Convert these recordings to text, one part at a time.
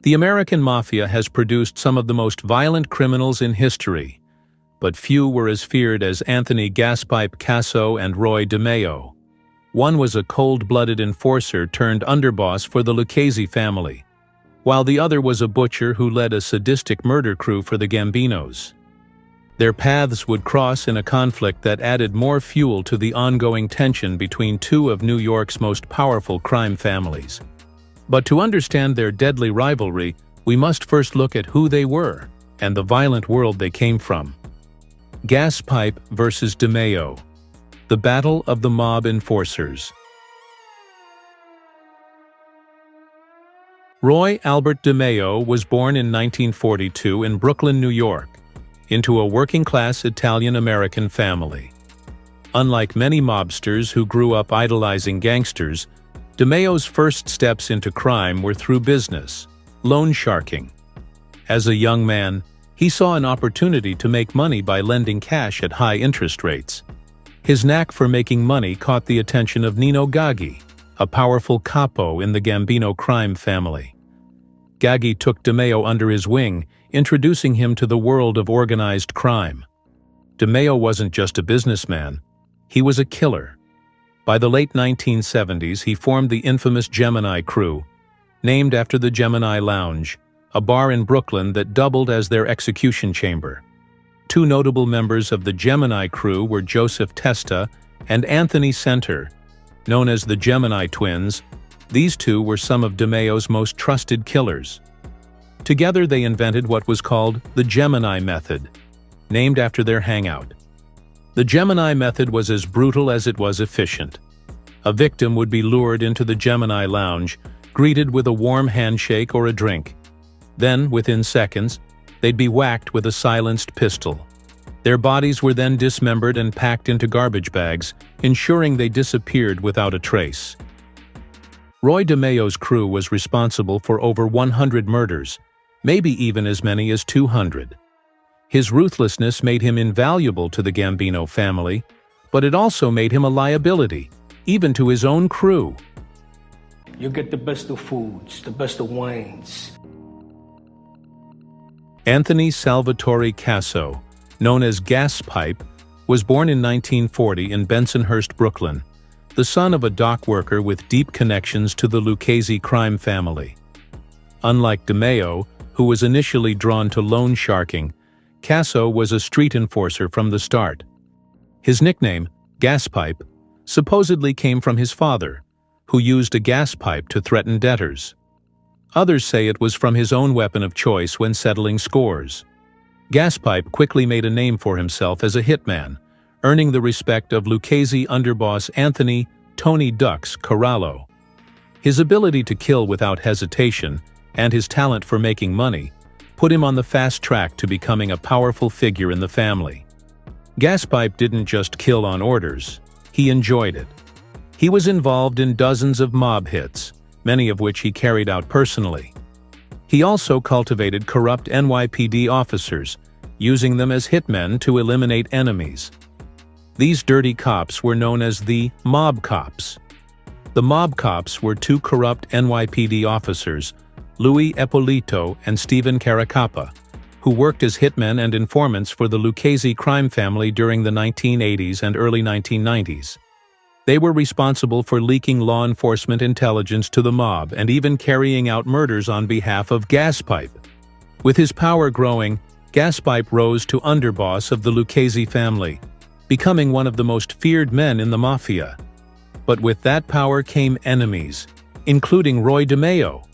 The American Mafia has produced some of the most violent criminals in history, but few were as feared as Anthony "Gaspipe" Casso and Roy DeMeo. One was a cold-blooded enforcer turned underboss for the Lucchese family, while the other was a butcher who led a sadistic murder crew for the Gambinos. Their paths would cross in a conflict that added more fuel to the ongoing tension between two of New York's most powerful crime families. But to understand their deadly rivalry, we must first look at who they were and the violent world they came from. Gaspipe versus DeMeo. The Battle of the Mob Enforcers. Roy Albert DeMeo was born in 1942 in Brooklyn, New York, into a working-class Italian-American family. Unlike many mobsters who grew up idolizing gangsters, DeMeo's first steps into crime were through business, loan sharking. As a young man, he saw an opportunity to make money by lending cash at high interest rates. His knack for making money caught the attention of Nino Gaggi, a powerful capo in the Gambino crime family. Gaggi took DeMeo under his wing, introducing him to the world of organized crime. DeMeo wasn't just a businessman, he was a killer. By the late 1970s, he formed the infamous Gemini crew, named after the Gemini Lounge, a bar in Brooklyn that doubled as their execution chamber. Two notable members of the Gemini crew were Joseph Testa and Anthony Center, known as the Gemini Twins. These two were some of DeMeo's most trusted killers. Together they invented what was called the Gemini Method, named after their hangout. The Gemini Method was as brutal as it was efficient. A victim would be lured into the Gemini Lounge, greeted with a warm handshake or a drink. Then, within seconds, they'd be whacked with a silenced pistol. Their bodies were then dismembered and packed into garbage bags, ensuring they disappeared without a trace. Roy DeMeo's crew was responsible for over 100 murders, maybe even as many as 200. His ruthlessness made him invaluable to the Gambino family, but it also made him a liability, even to his own crew. You get the best of foods, the best of wines. Anthony Salvatore Casso, known as Gaspipe, was born in 1940 in Bensonhurst, Brooklyn, the son of a dock worker with deep connections to the Lucchese crime family. Unlike DeMeo, who was initially drawn to loan sharking, Casso was a street enforcer from the start. His nickname, Gaspipe, supposedly came from his father, who used a gas pipe to threaten debtors. Others say it was from his own weapon of choice when settling scores. Gaspipe quickly made a name for himself as a hitman, earning the respect of Lucchese underboss Anthony "Tony Ducks" Corallo. His ability to kill without hesitation and his talent for making money put him on the fast track to becoming a powerful figure in the family. Gaspipe didn't just kill on orders, he enjoyed it. He was involved in dozens of mob hits, many of which he carried out personally. He also cultivated corrupt NYPD officers, using them as hitmen to eliminate enemies. These dirty cops were known as the mob cops. The mob cops were two corrupt NYPD officers, Louis Ippolito and Stephen Caracappa, who worked as hitmen and informants for the Lucchese crime family during the 1980s and early 1990s. They were responsible for leaking law enforcement intelligence to the mob and even carrying out murders on behalf of Gaspipe. With his power growing, Gaspipe rose to underboss of the Lucchese family, becoming one of the most feared men in the Mafia. But with that power came enemies, including Roy DeMeo.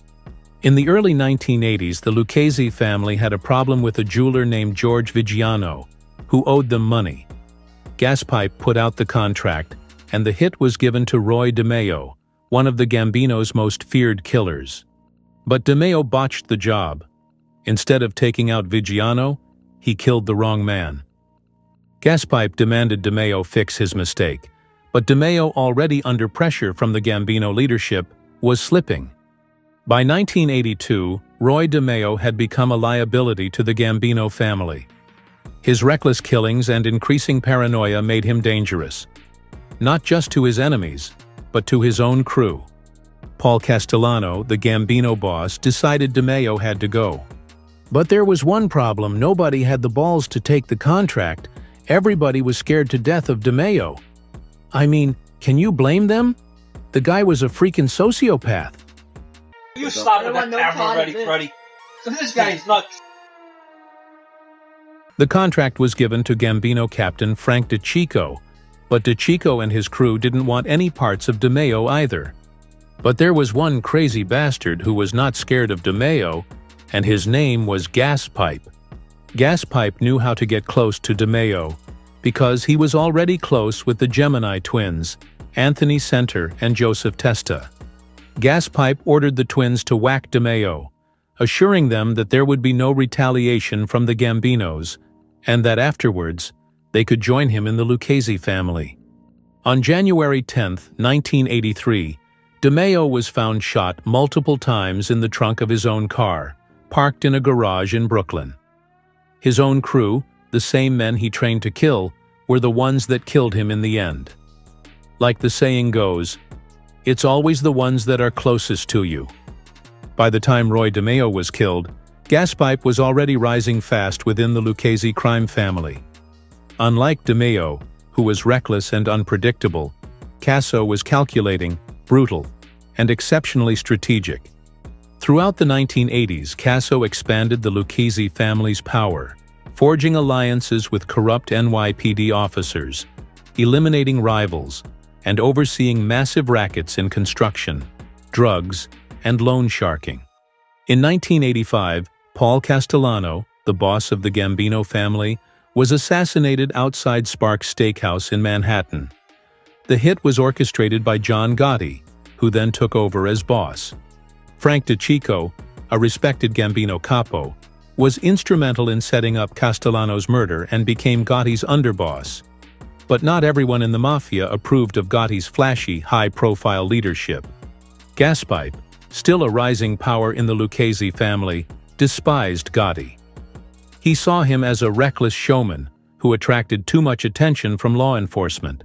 In the early 1980s, the Lucchese family had a problem with a jeweler named George Vigiano, who owed them money. Gaspipe put out the contract, and the hit was given to Roy DeMeo, one of the Gambino's most feared killers. But DeMeo botched the job. Instead of taking out Vigiano, he killed the wrong man. Gaspipe demanded DeMeo fix his mistake, but DeMeo, already under pressure from the Gambino leadership, was slipping. By 1982, Roy DeMeo had become a liability to the Gambino family. His reckless killings and increasing paranoia made him dangerous, not just to his enemies, but to his own crew. Paul Castellano, the Gambino boss, decided DeMeo had to go. But there was one problem: nobody had the balls to take the contract. Everybody was scared to death of DeMeo. I mean, can you blame them? The guy was a freaking sociopath. You stop with that camera, Freddy. So this guy is nuts. The contract was given to Gambino captain Frank DeCicco, but DeCicco and his crew didn't want any parts of DeMeo either. But there was one crazy bastard who was not scared of DeMeo, and his name was Gaspipe. Gaspipe knew how to get close to DeMeo, because he was already close with the Gemini twins, Anthony Center and Joseph Testa. Gaspipe ordered the twins to whack DeMeo, assuring them that there would be no retaliation from the Gambinos, and that afterwards, they could join him in the Lucchese family. On January 10, 1983, DeMeo was found shot multiple times in the trunk of his own car, parked in a garage in Brooklyn. His own crew, the same men he trained to kill, were the ones that killed him in the end. Like the saying goes, it's always the ones that are closest to you. By the time Roy DeMeo was killed, Gaspipe was already rising fast within the Lucchese crime family. Unlike DeMeo, who was reckless and unpredictable, Casso was calculating, brutal, and exceptionally strategic. Throughout the 1980s, Casso expanded the Lucchese family's power, forging alliances with corrupt NYPD officers, eliminating rivals, and overseeing massive rackets in construction, drugs, and loan sharking. In 1985, Paul Castellano, the boss of the Gambino family, was assassinated outside Sparks Steakhouse in Manhattan. The hit was orchestrated by John Gotti, who then took over as boss. Frank DeCicco, a respected Gambino capo, was instrumental in setting up Castellano's murder and became Gotti's underboss. But not everyone in the Mafia approved of Gotti's flashy, high-profile leadership. Gaspipe, still a rising power in the Lucchese family, despised Gotti. He saw him as a reckless showman who attracted too much attention from law enforcement.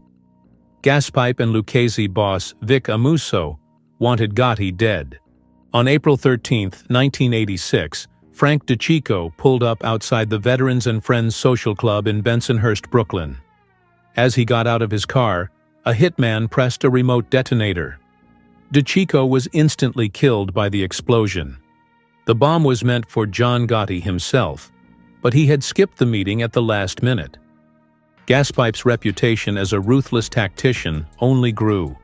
Gaspipe and Lucchese boss Vic Amuso wanted Gotti dead. On April 13, 1986, Frank DeCicco pulled up outside the Veterans and Friends Social Club in Bensonhurst, Brooklyn. As he got out of his car, a hitman pressed a remote detonator. DeCicco was instantly killed by the explosion. The bomb was meant for John Gotti himself, but he had skipped the meeting at the last minute. Gaspipe's reputation as a ruthless tactician only grew.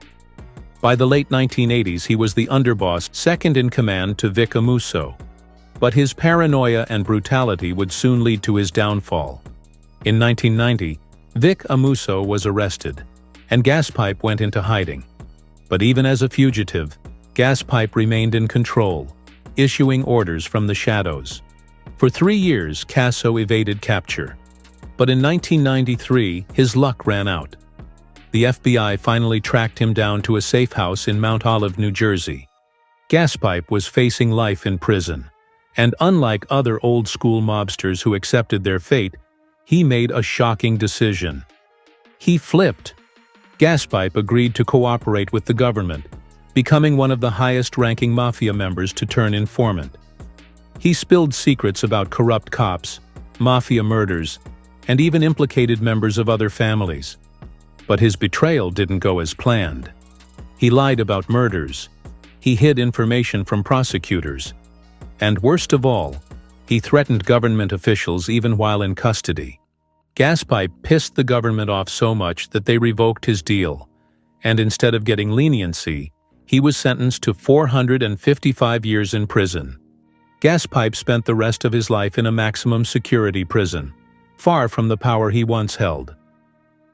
By the late 1980s, he was the underboss, second in command to Vic Amuso. But his paranoia and brutality would soon lead to his downfall. In 1990, Vic Amuso was arrested, and Gaspipe went into hiding. But even as a fugitive, Gaspipe remained in control, issuing orders from the shadows. For 3 years, Casso evaded capture. But in 1993, his luck ran out. The FBI finally tracked him down to a safe house in Mount Olive, New Jersey. Gaspipe was facing life in prison, and unlike other old-school mobsters who accepted their fate, he made a shocking decision. He flipped. Gaspipe agreed to cooperate with the government, becoming one of the highest-ranking Mafia members to turn informant. He spilled secrets about corrupt cops, Mafia murders, and even implicated members of other families. But his betrayal didn't go as planned. He lied about murders. He hid information from prosecutors. And worst of all, he threatened government officials even while in custody. Gaspipe pissed the government off so much that they revoked his deal, and instead of getting leniency, he was sentenced to 455 years in prison. Gaspipe spent the rest of his life in a maximum security prison, far from the power he once held.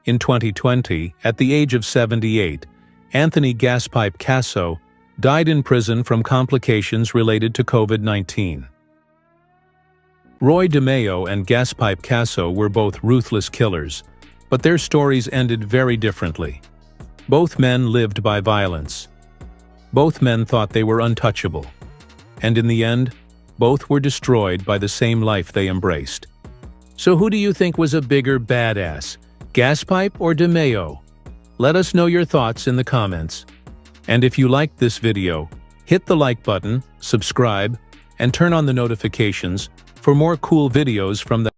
In 2020, at the age of 78, Anthony Gaspipe Casso died in prison from complications related to COVID-19. Roy DeMeo and Gaspipe Casso were both ruthless killers, but their stories ended very differently. Both men lived by violence. Both men thought they were untouchable. And in the end, both were destroyed by the same life they embraced. So who do you think was a bigger badass, Gaspipe or DeMeo? Let us know your thoughts in the comments. And if you liked this video, hit the like button, subscribe, and turn on the notifications for more cool videos from the